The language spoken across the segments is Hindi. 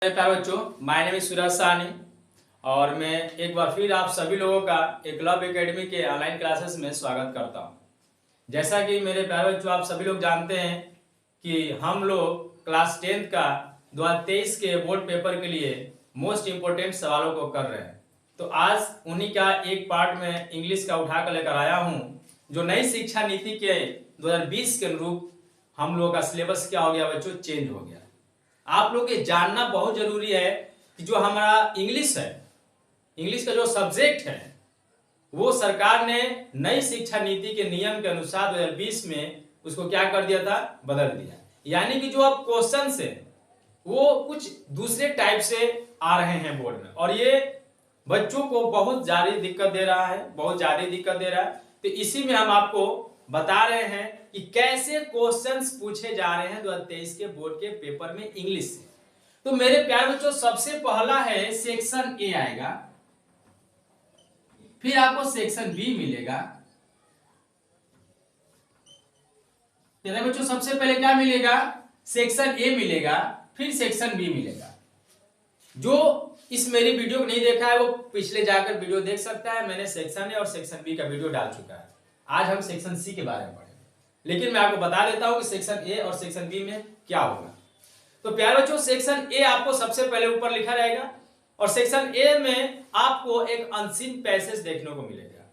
प्यारे बच्चों, माय नेम इज सूरज साहनी और मैं एक बार फिर आप सभी लोगों का एकलव्य एकेडमी के ऑनलाइन क्लासेस में स्वागत करता हूं। जैसा कि मेरे प्यारे बच्चों आप सभी लोग जानते हैं कि हम लोग क्लास 10th का 2023 के बोर्ड पेपर के लिए मोस्ट इम्पोर्टेंट सवालों को कर रहे हैं। तो आज उन्हीं का एक पार्ट में इंग्लिश का उठा कर लेकर आया हूँ। जो नई शिक्षा नीति के 2020 के अनुरूप हम लोगों का सिलेबस क्या हो गया बच्चों, चेंज हो गया। आप लोग ये जानना बहुत जरूरी है कि जो हमारा इंग्लिश है, इंग्लिश का जो सब्जेक्ट है, वो सरकार ने नई शिक्षा नीति के नियम के अनुसार 2020 में उसको क्या कर दिया था, बदल दिया। यानी कि जो अब क्वेश्चंस है वो कुछ दूसरे टाइप से आ रहे हैं बोर्ड में और ये बच्चों को बहुत ज्यादा दिक्कत दे रहा है, बहुत ज्यादा दिक्कत दे रहा है। तो इसी में हम आपको बता रहे हैं कि कैसे क्वेश्चंस पूछे जा रहे हैं 2023 के बोर्ड के पेपर में इंग्लिश से। तो मेरे प्यारे बच्चों, सबसे पहला है सेक्शन ए आएगा, फिर आपको सेक्शन बी मिलेगा। प्यारे बच्चों, सबसे पहले क्या मिलेगा, सेक्शन ए मिलेगा, फिर सेक्शन बी मिलेगा। जो इस मेरी वीडियो को नहीं देखा है वो पिछले जाकर वीडियो देख सकता है। मैंने सेक्शन ए और सेक्शन बी का वीडियो डाल चुका है। आज हम सेक्शन सी के बारे में पढ़ेंगे, लेकिन मैं आपको बता देता हूं कि सेक्शन ए और सेक्शन बी में क्या होगा। तो प्यारे बच्चों, सेक्शन ए आपको सबसे पहले ऊपर लिखा रहेगा और सेक्शन ए में आपको एक अनसीन पैसेज देखने को मिलेगा।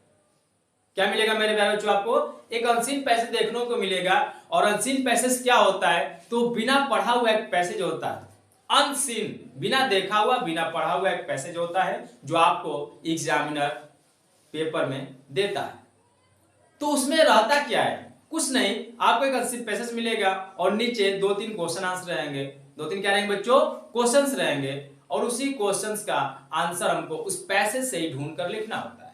क्या मिलेगा मेरे प्यारे बच्चों, आपको एक अनसीन पैसेज देखने को मिलेगा। और अनसीन पैसेज क्या होता है, तो बिना पढ़ा हुआ एक पैसेज होता है। अनसीन, बिना देखा हुआ, बिना पढ़ा हुआ एक पैसेज होता है जो आपको एग्जामिनर पेपर में देता है। तो उसमें रहता क्या है, कुछ नहीं, आपको एक अनसीन पैसेज मिलेगा और नीचे 2-3 क्वेश्चन आंसर रहेंगे। 2-3 क्या रहेंगे बच्चों, क्वेश्चंस रहेंगे और उसी क्वेश्चंस का आंसर हमको उस पैसेज से ही ढूंढ कर लिखना होता है।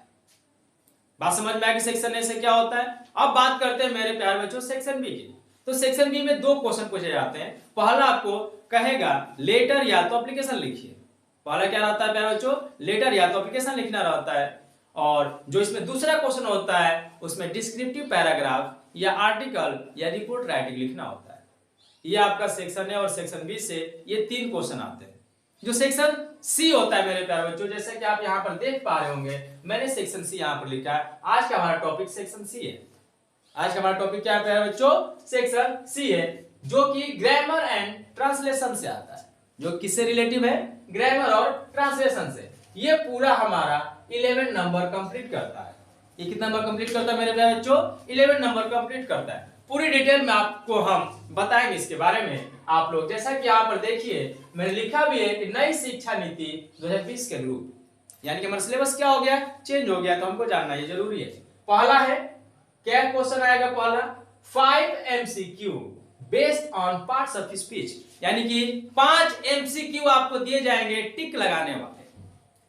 बात समझ में आएगी सेक्शन ए से क्या होता है। अब बात करते हैं मेरे प्यारे बच्चों सेक्शन बी की। तो सेक्शन बी में 2 क्वेश्चन पूछे जाते हैं। पहला आपको कहेगा लेटर या तो एप्लीकेशन लिखिए। पहला क्या रहता है प्यारे बच्चों, लेटर या तो एप्लीकेशन लिखना रहता है। और जो इसमें दूसरा क्वेश्चन होता है उसमें डिस्क्रिप्टिव पैराग्राफ या आर्टिकल या रिपोर्ट राइटिंग लिखना होता है। ये आपका सेक्शन ए और सेक्शन बी से ये 3 क्वेश्चन आते हैं। जो सेक्शन सी होता है मेरे प्यारे बच्चों, जैसे कि आप यहाँ पर देख पा रहे होंगे, मैंने सेक्शन सी यहाँ पर लिखा है। आज का हमारा टॉपिक सेक्शन सी है। आज का हमारा टॉपिक क्या है प्यारे बच्चों, सेक्शन सी है, जो कि ग्रामर एंड ट्रांसलेशन से आता है। जो किससे रिलेटिव है, ग्रामर और ट्रांसलेशन से। ये पूरा हमारा 11 नंबर कंप्लीट करता है। ये कितना नंबर कंप्लीट करता है मेरे प्यारे बच्चों, 11 नंबर कंप्लीट करता है। पूरी डिटेल में आपको हम बताएंगे इसके बारे में। आप लोग जैसा कि यहाँ पर देखिए मैंने लिखा भी है कि नई शिक्षा नीति 2020 के अनुरूप, यानी कि हमारा सिलेबस क्या हो गया, चेंज हो गया। तो हमको जानना ये जरूरी है। पहला है, क्या क्वेश्चन आएगा, पहला 5 MCQ based on parts of speech, यानी कि 5 MCQ आपको दिए जाएंगे टिक लगाने वाले।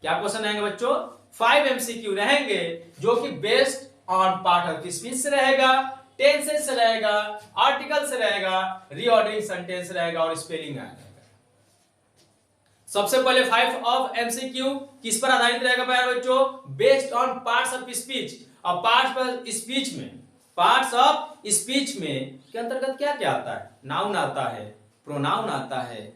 क्या क्वेश्चन आएंगे बच्चों, 5 MCQ रहेंगे जो कि based on part of speech से रहेगा, टेंसेस से रहेगा, आर्टिकल से रहेगा, रीऑर्डरिंग सेंटेंस रहेगा और स्पेलिंग आएगा। सबसे पहले 5 ऑफ MCQ किस पर आधारित रहेगा प्यारे बच्चों, based on parts of speech. अब पार्ट्स ऑफ स्पीच में, पार्ट्स ऑफ स्पीच में के अंतर्गत क्या क्या आता है, नाउन आता है, प्रोनाउन आता है,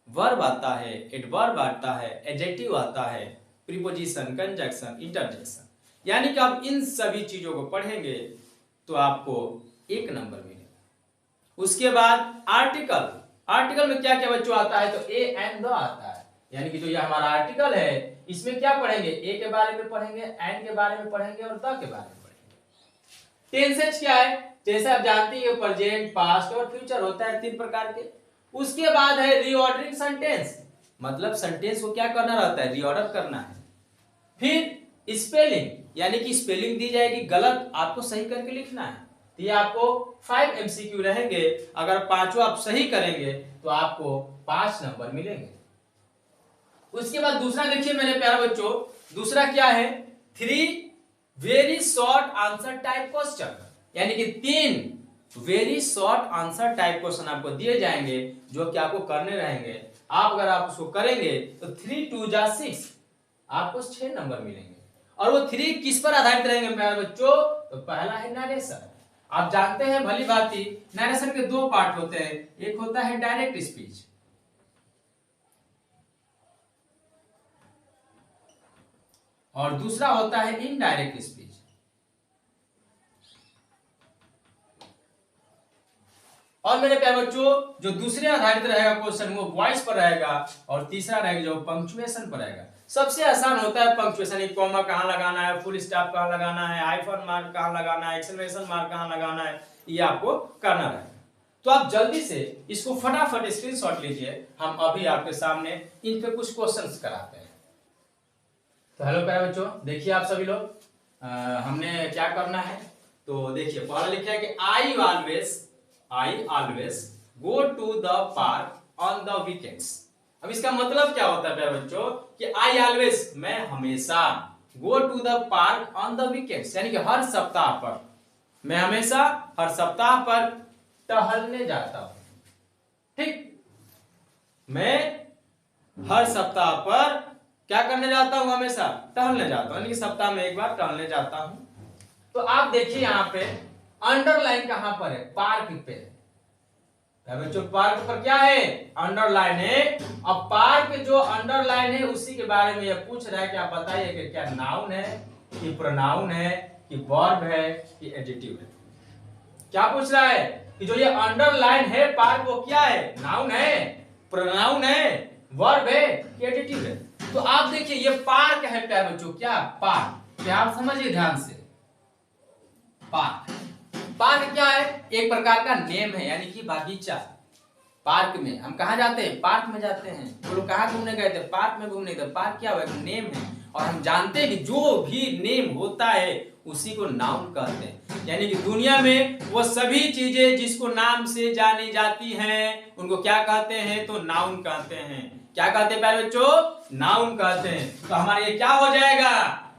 वर्ब आता है, एडवर्ब आता है, एडजेक्टिव आता है, प्रीपोजिशन, कंजंक्शन, इंटरजेक्शन। यानी कि आप इन सभी चीजों को पढ़ेंगे तो आपको 1 नंबर मिलेगा। उसके बाद आर्टिकल, आर्टिकल में क्या क्या बच्चों आता है, तो ए एंड द आता है। यानी कि जो ये हमारा आर्टिकल है इसमें क्या पढ़ेंगे, ए के बारे में पढ़ेंगे, एंड के बारे में पढ़ेंगे और द के बारे में पढ़ेंगे। टेंसेज क्या है, जैसे आप जानते हैं प्रेजेंट, पास्ट और फ्यूचर होता है 3 प्रकार के। उसके बाद है रीऑर्डरिंग सेंटेंस, मतलब सेंटेंस को क्या करना रहता है, रीऑर्डर करना है। फिर स्पेलिंग, यानी कि स्पेलिंग दी जाएगी, गलत आपको सही करके लिखना है। तो ये आपको 5 MCQ रहेंगे। अगर 5 आप सही करेंगे तो आपको 5 नंबर मिलेंगे। उसके बाद दूसरा देखिए मेरे प्यारे बच्चों, दूसरा क्या है, 3 very short answer type question, यानी कि 3 very short answer type question आपको दिए जाएंगे जो कि आपको करने रहेंगे। आप अगर आप उसको करेंगे तो 3 2 जा 6, आपको 6 नंबर मिलेंगे। और वो 3 किस पर आधारित रहेंगे मेरे बच्चों, तो पहला है नरेशन। आप जानते हैं भली भांति नरेशन के 2 पार्ट होते हैं, एक होता है डायरेक्ट स्पीच, और दूसरा होता है इनडायरेक्ट स्पीच। और मेरे प्यारे बच्चों जो दूसरे आधारित रहेगा क्वेश्चन वो वॉइस पर रहेगा, और तीसरा रहेगा जो पंक्चुएशन पर रहेगा। सबसे आसान होता है पंक्चुएशन, एक कॉमा कहाँ लगाना है, फुल स्टॉप कहाँ लगाना है, हाइफन मार्क कहाँ लगाना है, एक्सक्लेमेशन मार्क कहाँ लगाना है, ये आपको करना रहेगा। तो आप जल्दी से इसको फटाफट स्क्रीनशॉट लीजिए, हम अभी आपके सामने इन पे कुछ क्वेश्चंस कराते हैं। तो हेलो प्यारे बच्चों, देखिए आप सभी लोग हमने क्या करना है, तो देखिए पहला लिखा है कि I always go to the park on the weekends. अब इसका मतलब क्या होता है प्यारे बच्चों कि आई ऑलवेज मैं हमेशा, go to the park on the weekends यानी कि हर सप्ताह पर, मैं हमेशा हर सप्ताह पर टहलने जाता हूं। ठीक, मैं हर सप्ताह पर क्या करने जाता हूं, हमेशा टहलने जाता हूं, यानी कि सप्ताह में एक बार टहलने जाता हूं। तो आप देखिए यहां पे अंडरलाइन कहां पर है, पार्क पे है बच्चों। पार्क पर क्या है, अंडरलाइन है। अब पार्क जो अंडरलाइन है उसी के बारे में यह पूछ रहा है कि आप बताइए कि क्या नाउन है, कि प्रोनाउन है, कि वर्ब है, कि एडजेक्टिव है। क्या पूछ रहा है कि जो ये अंडरलाइन है पार्क वो क्या है, नाउन है, प्रोनाउन है, वर्ब है, कि एडजेक्टिव है। तो आप देखिए ये पार्क है प्यारे बच्चों, क्या पार्क, क्या आप समझिए ध्यान से। पार्क क्या है, एक प्रकार का नेम है, यानी कि बागीचा। पार्क में हम कहा जाते हैं, पार्क में जाते हैं। वो लोग कहाँ घूमने गए थे, पार्क में घूमने गए। पार्क क्या हुआ, एक नेम है। और हम जानते हैं कि जो भी नेम होता है उसी को नाउन कहते हैं, यानी कि दुनिया में वो सभी चीजें जिसको नाम से जानी जाती हैं उनको क्या कहते हैं, तो नाउन कहते हैं। क्या कहते हैं प्यारे बच्चों, नाउन कहते हैं। तो हमारे ये क्या हो जाएगा,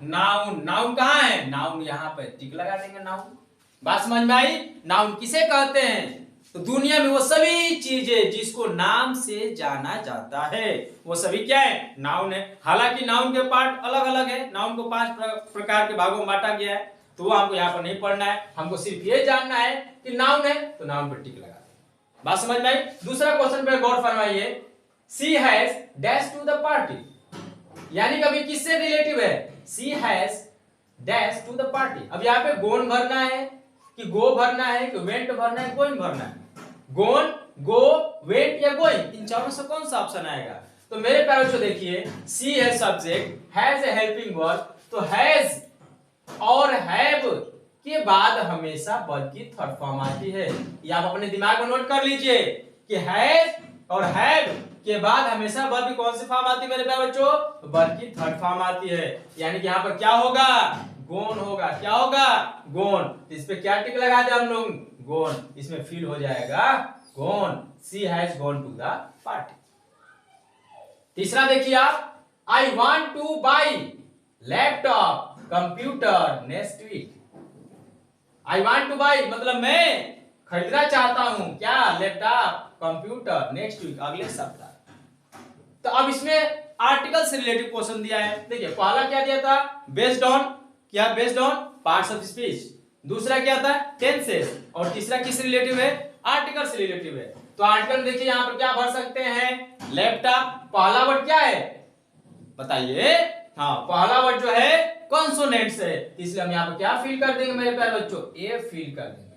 नाउन। नाउन कहाँ है, नाउन यहाँ पे टिक लगा देंगे, नाउन। बात समझ में आई, नाउन किसे कहते हैं, तो दुनिया में वो सभी चीजें जिसको नाम से जाना जाता है वो सभी क्या है, नाउन है। हालांकि नाउन के पार्ट अलग अलग है, नाउन को 5 प्रकार के भागों में बांटा गया है, तो वो हमको यहाँ पर नहीं पढ़ना है। हमको सिर्फ ये जानना है कि नाउन है तो नाउन पर टिक लगा दे। बात समझ में आई। दूसरा क्वेश्चन पे गौर फरमाइए, she has dash to the party, यानी कभी किससे रिलेटिव है, she has dash to the party. अब यहाँ पे गोन भरना है कि गो भरना है, कि वेंट भरना है, गोइंग भरना है। गोन, गो, वेंट या गोइंग, इन चारों से कौन सा ऑप्शन आएगा। तो मेरे प्यारे बच्चों देखिए, सी है subject, has a helping verb, तो हैज और हैव के बाद हमेशा वर्ब की थर्ड फॉर्म आती है। ये आप अपने दिमाग में नोट कर लीजिए कि हैज और हैव के बाद हमेशा वर्ब की कौन सी फॉर्म आती है मेरे प्यारे बच्चों, वर्ब की थर्ड फॉर्म आती है। यानी कि यहाँ पर क्या होगा, गोन होगा। क्या होगा, गोन। इस पे क्या टिक लगा दे हम लोग, गोन। इसमें फील हो जाएगा gone, she has gone to the party. तीसरा देखिए आप, I want to buy laptop computer next week. I want to buy मतलब मैं खरीदना चाहता हूं, क्या, लैपटॉप कंप्यूटर नेक्स्ट वीक, अगले सप्ताह। तो अब इसमें आर्टिकल से रिलेटेड क्वेश्चन दिया है। देखिए पहला क्या दिया था, बेस्ड ऑन, क्या based on parts of speech. दूसरा क्या था, टेंसेस। और तीसरा किस रिलेटिव है, आर्टिकल से रिलेटिव है। तो आर्टिकल देखिए यहां पर क्या भर सकते हैं, लैपटॉप। पहला वर्ड क्या है बताइए, हाँ पहला वर्ड जो है कॉन्सोनेंट्स है, इसलिए हम यहां पर क्या फिल कर देंगे मेरे प्यारे बच्चों, ए फिल कर देंगे।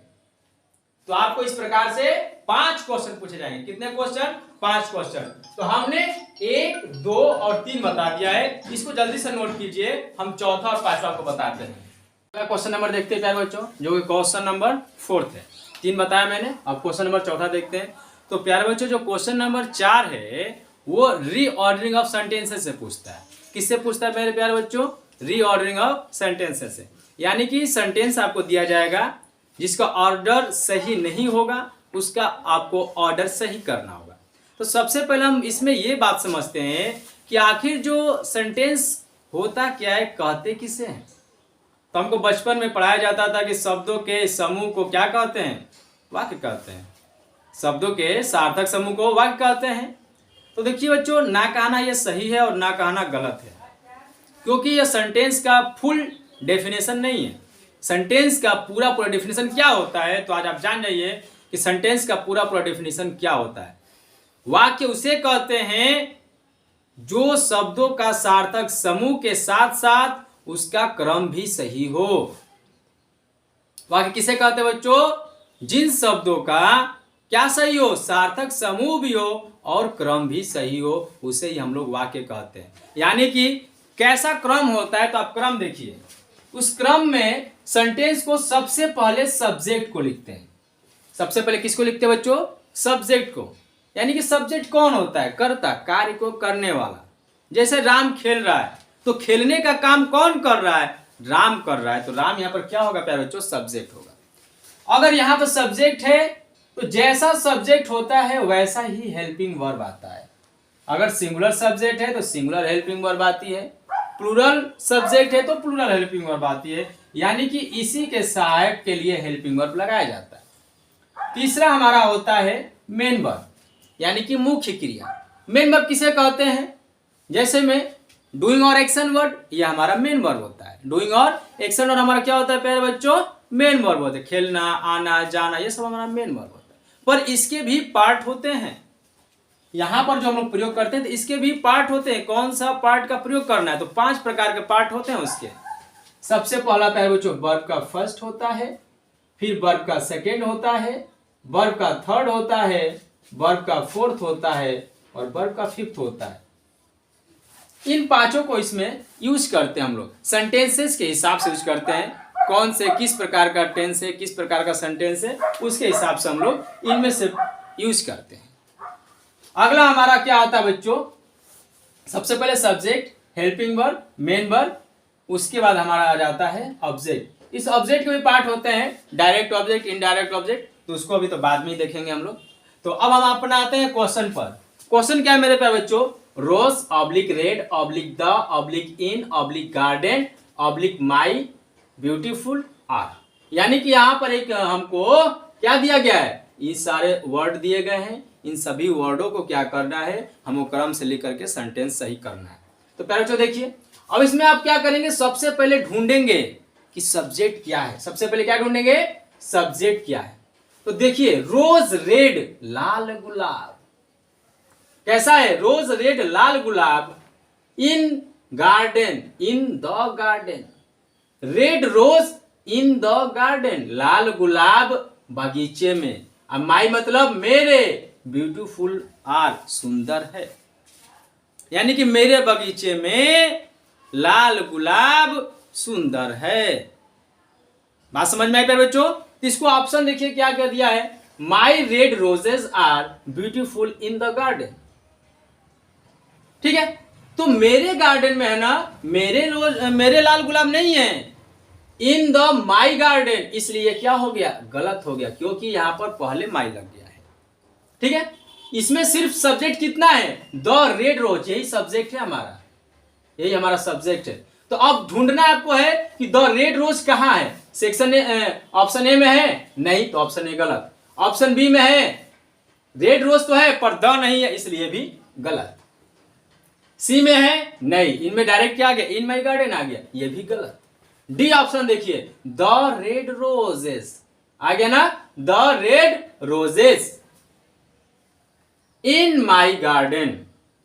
तो आपको इस प्रकार से 5 क्वेश्चन पूछे जाएंगे। कितने क्वेश्चन, 5 क्वेश्चन। तो हमने 1, 2 और 3 बता दिया है, इसको जल्दी से नोट कीजिए। हम चौथा और 5वां को बताते हैं। क्वेश्चन नंबर देखते हैं प्यारे बच्चों, जो कि क्वेश्चन नंबर 4 है। 3 बताया मैंने, अब क्वेश्चन नंबर 4 देखते हैं। तो प्यारे बच्चों जो क्वेश्चन नंबर 4 है वो रीऑर्डरिंग ऑफ सेंटेंसेस से पूछता है। किससे पूछता है मेरे प्यारे बच्चों, रीऑर्डरिंग ऑफ सेंटेंसेस से। यानी कि सेंटेंस आपको दिया जाएगा जिसका ऑर्डर सही नहीं होगा, उसका आपको ऑर्डर सही करना होगा। तो सबसे पहले हम इसमें ये बात समझते हैं कि आखिर जो सेंटेंस होता क्या है, कहते किसे हैं। तो हमको बचपन में पढ़ाया जाता था कि शब्दों के समूह को क्या कहते हैं, वाक्य कहते हैं। शब्दों के सार्थक समूह को वाक्य कहते हैं। तो देखिए बच्चों, ना कहना ये सही है और ना कहना गलत है, क्योंकि ये सेंटेंस का फुल डेफिनेशन नहीं है। सेंटेंस का पूरा डेफिनेशन क्या होता है, तो आज आप जान जाइए कि सेंटेंस का पूरा डेफिनेशन क्या होता है। वाक्य उसे कहते हैं जो शब्दों का सार्थक समूह के साथ साथ उसका क्रम भी सही हो। वाक्य किसे कहते हैं बच्चों? जिन शब्दों का क्या सही हो, सार्थक समूह भी हो और क्रम भी सही हो, उसे ही हम लोग वाक्य कहते हैं। यानी कि कैसा क्रम होता है, तो आप क्रम देखिए। उस क्रम में सेंटेंस को सबसे पहले सब्जेक्ट को लिखते हैं। सबसे पहले किसको लिखते हैं बच्चों? सब्जेक्ट को। यानी कि सब्जेक्ट कौन होता है? कर्ता, कार्य को करने वाला। जैसे राम खेल रहा है, तो खेलने का काम कौन कर रहा है? राम कर रहा है। तो राम यहाँ पर क्या होगा प्यारे बच्चों? सब्जेक्ट होगा। अगर यहाँ पर सब्जेक्ट है तो जैसा सब्जेक्ट होता है वैसा ही हेल्पिंग वर्ब आता है। अगर सिंगुलर सब्जेक्ट है तो सिंगुलर हेल्पिंग वर्ब आती है, प्लूरल सब्जेक्ट है तो प्लूरल हेल्पिंग वर्ब आती है। यानी कि इसी के सहायक के लिए हेल्पिंग वर्ब लगाया जाता है। तीसरा हमारा होता है मेन वर्ब, यानी कि मुख्य क्रिया। मेन वर्ब किसे कहते हैं? जैसे में डूइंग और एक्शन वर्ड, यह हमारा मेन वर्ब होता है। डूइंग और एक्शन वर्ड हमारा क्या होता है प्यारे बच्चों? मेन वर्ब होते हैं। खेलना, आना, जाना, ये सब हमारा मेन वर्ब होता है। पर इसके भी पार्ट होते हैं। यहां पर जो हम लोग प्रयोग करते हैं तो इसके भी पार्ट होते हैं। कौन सा पार्ट का प्रयोग करना है? तो 5 प्रकार के पार्ट होते हैं उसके। सबसे पहला प्यारे बच्चों वर्ब का फर्स्ट होता है, फिर वर्ब का सेकेंड होता है, वर्ब का थर्ड होता है, वर्ब का फोर्थ होता है और वर्ब का फिफ्थ होता है। इन पांचों को इसमें यूज करते हैं हम लोग। सेंटेंसेस के हिसाब से यूज करते हैं। कौन से किस प्रकार का टेंस है, किस प्रकार का सेंटेंस है, उसके हिसाब से हम लोग इनमें से यूज करते हैं। अगला हमारा क्या आता है बच्चों? सबसे पहले subject, helping verb, main verb, उसके बाद हमारा आ जाता है ऑब्जेक्ट। इस ऑब्जेक्ट के भी पार्ट होते हैं, डायरेक्ट ऑब्जेक्ट, इनडायरेक्ट ऑब्जेक्ट, तो उसको अभी तो बाद में ही देखेंगे हम लोग। तो अब हम अपना आते हैं क्वेश्चन पर। क्वेश्चन क्या है मेरे प्यारे बच्चों? Rose oblique red oblique the oblique in oblique garden oblique my beautiful are. यानी कि यहाँ पर एक हमको क्या दिया गया है? ये सारे वर्ड दिए गए हैं। इन सभी वर्डों को क्या करना है? हमको क्रम से लेकर के सेंटेंस सही करना है। तो प्यारे बच्चों देखिए, अब इसमें आप क्या करेंगे? सबसे पहले ढूंढेंगे कि सब्जेक्ट क्या है। सबसे पहले क्या ढूंढेंगे? सब्जेक्ट क्या है। तो देखिए, रोज रेड लाल गुलाब कैसा है? रोज रेड लाल गुलाब in garden, in the garden. Red rose in the garden, लाल गुलाब बगीचे में। अब माई मतलब मेरे, ब्यूटीफुल आर सुंदर है। यानी कि मेरे बगीचे में लाल गुलाब सुंदर है। बात समझ में आई प्यारे बच्चों? इसको ऑप्शन देखिए क्या क्या दिया है? My red roses are beautiful in the garden. ठीक है, तो मेरे गार्डन में है ना, मेरे लाल गुलाब नहीं है। इन द माई गार्डन, इसलिए क्या हो गया? गलत हो गया, क्योंकि यहां पर पहले माई लग गया है। ठीक है, इसमें सिर्फ सब्जेक्ट कितना है? द रेड रोज, यही सब्जेक्ट है हमारा, यही हमारा सब्जेक्ट है। तो अब ढूंढना आपको है कि द रेड रोज कहां है। सेक्शन ऑप्शन ए में है? नहीं, तो ऑप्शन ए गलत। ऑप्शन बी में है? रेड रोज तो है पर द नहीं है, इसलिए भी गलत। सी में है? नहीं, इनमें डायरेक्ट क्या आ गया? इन माई गार्डन आ गया, ये भी गलत। डी ऑप्शन देखिए, द रेड रोजेस आ गया ना, the red roses in my garden,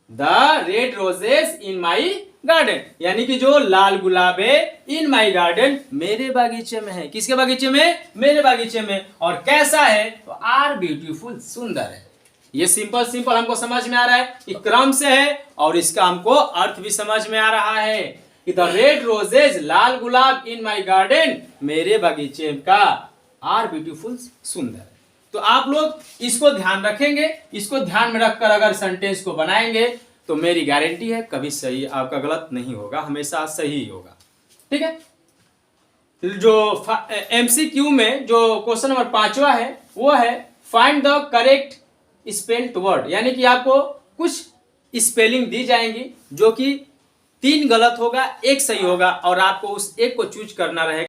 the red roses in my garden. यानी कि जो लाल गुलाब है इन माई गार्डन, मेरे बागीचे में है। किसके बागीचे में? मेरे बागीचे में। और कैसा है? तो आर ब्यूटीफुल, सुंदर है। ये सिंपल हमको समझ में आ रहा है कि क्रम से है, और इसका हमको अर्थ भी समझ में आ रहा है कि द रेड रोजेज, लाल गुलाब इन माई गार्डन, मेरे बगीचे का, आर ब्यूटीफुल, सुंदर। तो आप लोग इसको ध्यान रखेंगे। इसको ध्यान में रखकर अगर सेंटेंस को बनाएंगे तो मेरी गारंटी है कभी सही आपका गलत नहीं होगा, हमेशा सही होगा। ठीक है, जो MCQ में जो क्वेश्चन नंबर 5वां है वो है find the correct spelled word. यानी कि आपको कुछ स्पेलिंग दी जाएंगी जो कि 3 गलत होगा, 1 सही होगा, और आपको उस एक को चूज करना रहेगा।